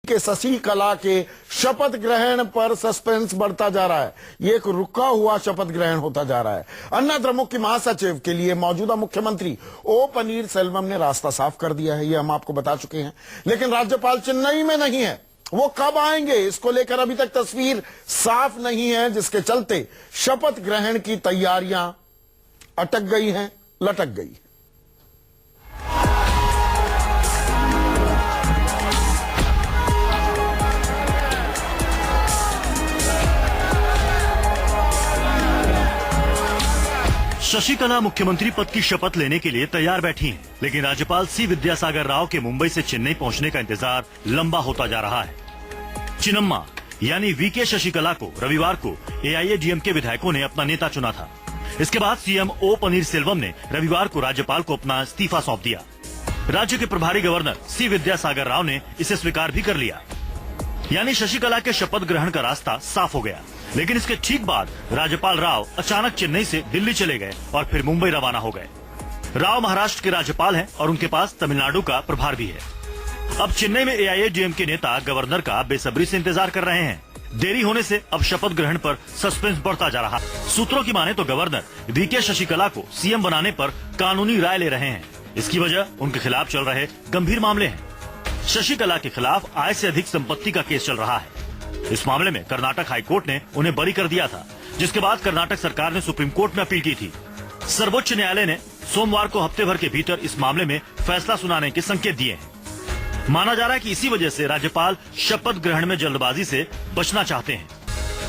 के शशिकला के शपथ ग्रहण पर सस्पेंस बढ़ता जा रहा है। ये एक रुका हुआ शपथ ग्रहण होता जा रहा है। अन्ना द्रमुक की महासचिव के लिए मौजूदा मुख्यमंत्री ओ पनीरसेल्वम ने रास्ता साफ कर दिया है, ये हम आपको बता चुके हैं। लेकिन राज्यपाल चेन्नई में नहीं है, वो कब आएंगे इसको लेकर अभी तक तस्वीर साफ नहीं है, जिसके चलते शपथ ग्रहण की तैयारियां अटक गई हैं, लटक गई। शशिकला मुख्यमंत्री पद की शपथ लेने के लिए तैयार बैठी हैं, लेकिन राज्यपाल सी विद्यासागर राव के मुंबई से चेन्नई पहुंचने का इंतजार लंबा होता जा रहा है। चिन्नम्मा यानी वीके शशिकला को रविवार को एआईएडीएम के विधायकों ने अपना नेता चुना था। इसके बाद सीएम ओ पनीरसेल्वम ने रविवार को राज्यपाल को अपना इस्तीफा सौंप दिया। राज्य के प्रभारी गवर्नर सी विद्यासागर राव ने इसे स्वीकार भी कर लिया, यानी शशिकला के शपथ ग्रहण का रास्ता साफ हो गया। लेकिन इसके ठीक बाद राज्यपाल राव अचानक चेन्नई से दिल्ली चले गए और फिर मुंबई रवाना हो गए। राव महाराष्ट्र के राज्यपाल हैं और उनके पास तमिलनाडु का प्रभार भी है। अब चेन्नई में एआईएडीएम के नेता गवर्नर का बेसब्री से इंतजार कर रहे हैं। देरी होने से अब शपथ ग्रहण पर सस्पेंस बढ़ता जा रहा है। सूत्रों की माने तो गवर्नर वीके शशिकला को सीएम बनाने पर कानूनी राय ले रहे हैं। इसकी वजह उनके खिलाफ चल रहे गंभीर मामले हैं। शशिकला के खिलाफ आय से अधिक संपत्ति का केस चल रहा है। इस मामले में कर्नाटक हाईकोर्ट ने उन्हें बरी कर दिया था, जिसके बाद कर्नाटक सरकार ने सुप्रीम कोर्ट में अपील की थी। सर्वोच्च न्यायालय ने सोमवार को हफ्ते भर के भीतर इस मामले में फैसला सुनाने के संकेत दिए हैं। माना जा रहा है कि इसी वजह से राज्यपाल शपथ ग्रहण में जल्दबाजी से बचना चाहते हैं।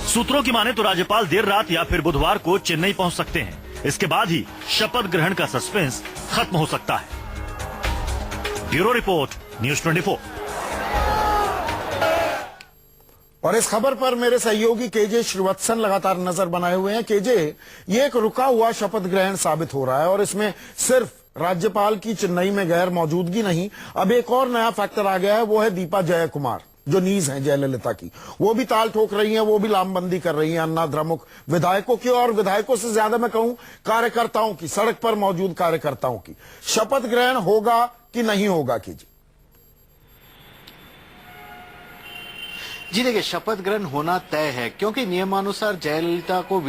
सूत्रों की माने तो राज्यपाल देर रात या फिर बुधवार को चेन्नई पहुंच सकते हैं। इसके बाद ही शपथ ग्रहण का सस्पेंस खत्म हो सकता है। Bureau report, news 24। और इस खबर पर मेरे सहयोगी केजे श्रीवत्सन लगातार नजर बनाए हुए हैं। केजे, ये एक रुका हुआ शपथ ग्रहण साबित हो रहा है और इसमें सिर्फ राज्यपाल की चेन्नई में गैर मौजूदगी नहीं, अब एक और नया फैक्टर आ गया है, वो है दीपा जयकुमार, जो नीज हैं जयललिता की। वो भी ताल ठोक रही हैं, वो भी लामबंदी कर रही हैं अन्ना द्रमुक विधायकों की, और विधायकों से ज्यादा मैं कहूं कार्यकर्ताओं की, सड़क पर मौजूद कार्यकर्ताओं की। शपथ ग्रहण होगा कि नहीं होगा केजे? जी देखिए, शपथ ग्रहण होना तय है, क्योंकि नियमानुसार जयललिता को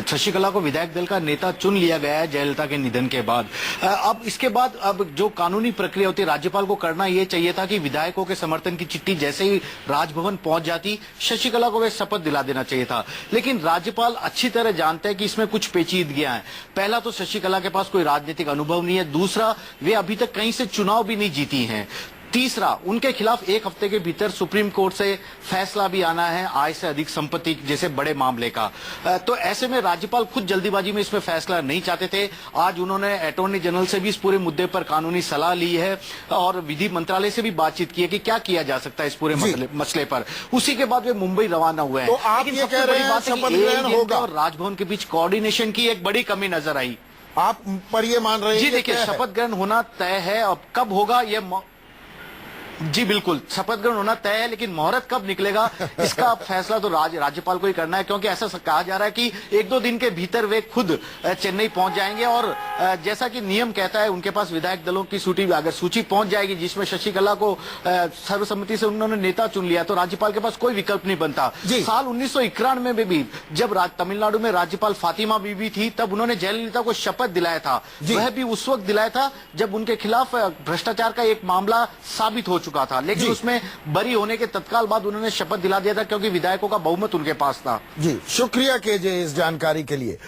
शशिकला को विधायक दल का नेता चुन लिया गया है जयललिता के निधन के बाद। अब इसके बाद अब जो कानूनी प्रक्रिया होती है, राज्यपाल को करना यह चाहिए था कि विधायकों के समर्थन की चिट्ठी जैसे ही राजभवन पहुंच जाती, शशिकला को वे शपथ दिला देना चाहिए था। लेकिन राज्यपाल अच्छी तरह जानते हैं कि इसमें कुछ पेचीदगियां हैं। पहला तो शशिकला के पास कोई राजनीतिक अनुभव नहीं है, दूसरा वे अभी तक कहीं से चुनाव भी नहीं जीती हैं, तीसरा उनके खिलाफ एक हफ्ते के भीतर सुप्रीम कोर्ट से फैसला भी आना है आय से अधिक संपत्ति जैसे बड़े मामले का। तो ऐसे में राज्यपाल खुद जल्दीबाजी में इसमें फैसला नहीं चाहते थे। आज उन्होंने अटॉर्नी जनरल से भी इस पूरे मुद्दे पर कानूनी सलाह ली है और विधि मंत्रालय से भी बातचीत की है कि क्या किया जा सकता है इस पूरे मसले पर। उसी के बाद वे मुंबई रवाना हुए हैं। तो आप ये कह रहे हैं शपथ ग्रहण होगा और राजभवन के बीच कोऑर्डिनेशन की एक बड़ी कमी नजर आई। आप पर ये मान रहे हैं? जी देखिए, शपथ ग्रहण होना तय है। अब कब होगा ये जी बिल्कुल, शपथ ग्रहण होना तय है, लेकिन मुहूर्त कब निकलेगा इसका फैसला तो राज्यपाल को ही करना है, क्योंकि ऐसा कहा जा रहा है कि 1-2 दिन के भीतर वे खुद चेन्नई पहुंच जाएंगे। और जैसा कि नियम कहता है, उनके पास विधायक दलों की सूची पहुंच जाएगी जिसमें शशिकला को सर्वसम्मति से उन्होंने नेता चुन लिया, तो राज्यपाल के पास कोई विकल्प नहीं बनता। साल 1991 में भी जब तमिलनाडु में राज्यपाल फातिमा बीबी थी, तब उन्होंने जयललिता को शपथ दिलाया था। वह भी उस वक्त दिलाया था जब उनके खिलाफ भ्रष्टाचार का एक मामला साबित हो चुका था, लेकिन उसमें बरी होने के तत्काल बाद उन्होंने शपथ दिला दिया था, क्योंकि विधायकों का बहुमत उनके पास था। जी शुक्रिया केजे इस जानकारी के लिए।